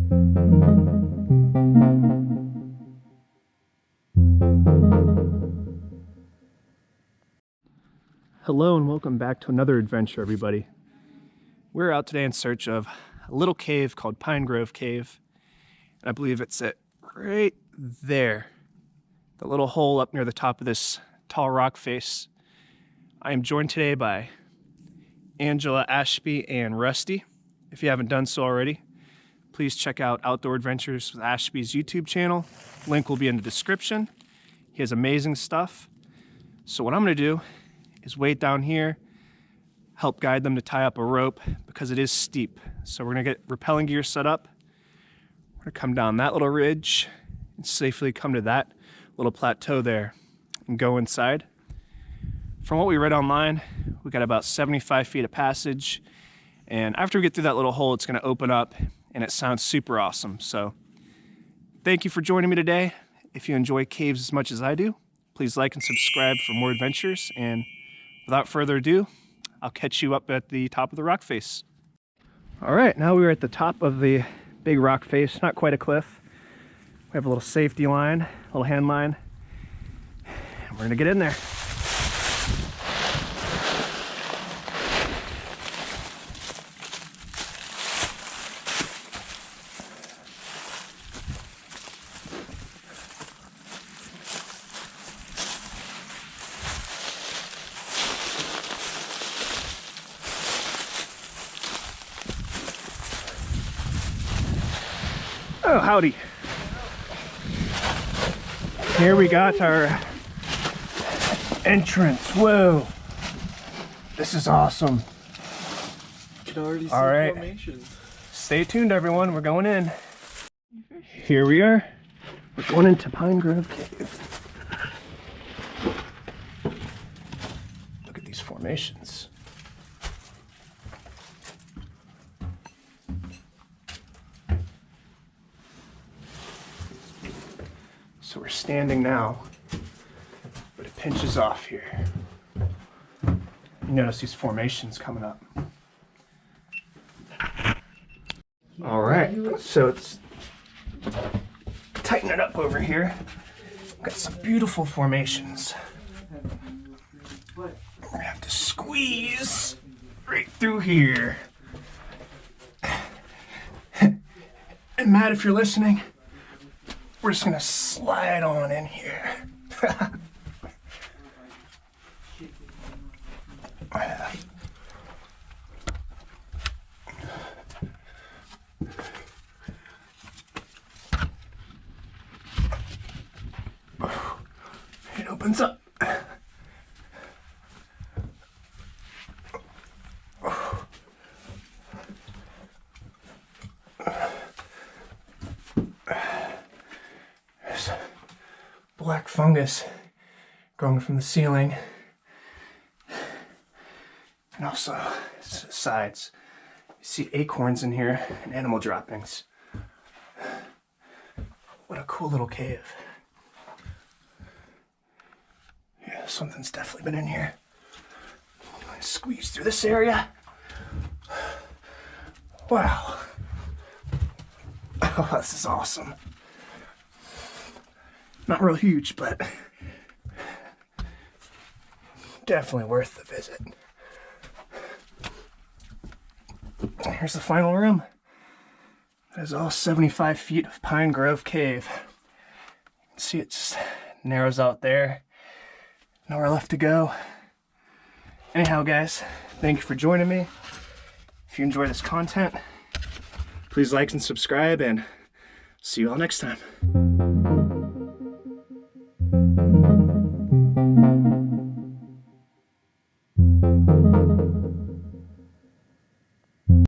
Hello and welcome back to another adventure, everybody. We're out today in search of a little cave called Pine Grove Cave. And I believe it's right there. The little hole up near the top of this tall rock face. I am joined today by Angela, Ashby, and Rusty. If you haven't done so already, please check out Outdoor Adventures with Ashby's YouTube channel. Link will be in the description. He has amazing stuff. So what I'm gonna do is wait down here, help guide them to tie up a rope because it is steep. So we're gonna get rappelling gear set up. We're gonna come down that little ridge and safely come to that little plateau there and go inside. From what we read online, we got about 75 feet of passage. And after we get through that little hole, it's gonna open up and it sounds super awesome. So thank you for joining me today. If you enjoy caves as much as I do, please like and subscribe for more adventures. And without further ado, I'll catch you up at the top of the rock face. All right, now we're at the top of the big rock face, not quite a cliff. We have a little safety line, a little hand line, and we're gonna get in there. Oh, howdy. Here we got our entrance. Whoa. This is awesome. All right. Stay tuned, everyone. We're going in. Here we are. We're going into Pine Grove Cave. Look at these formations. So we're standing now, but it pinches off here. You notice these formations coming up. All right, so it's tighten it up over here. Got some beautiful formations. We're gonna have to squeeze right through here. And Matt, if you're listening, we're just gonna slide on in here. It opens up. Black fungus growing from the ceiling, and also sides. You see acorns in here and animal droppings. What a cool little cave. Yeah, something's definitely been in here. Squeeze through this area. Wow. Oh, this is awesome. Not real huge, but definitely worth the visit. Here's the final room. That is all 75 feet of Pine Grove Cave. You can see it just narrows out there. Nowhere left to go. Anyhow, guys, thank you for joining me. If you enjoy this content, please like and subscribe, and see you all next time.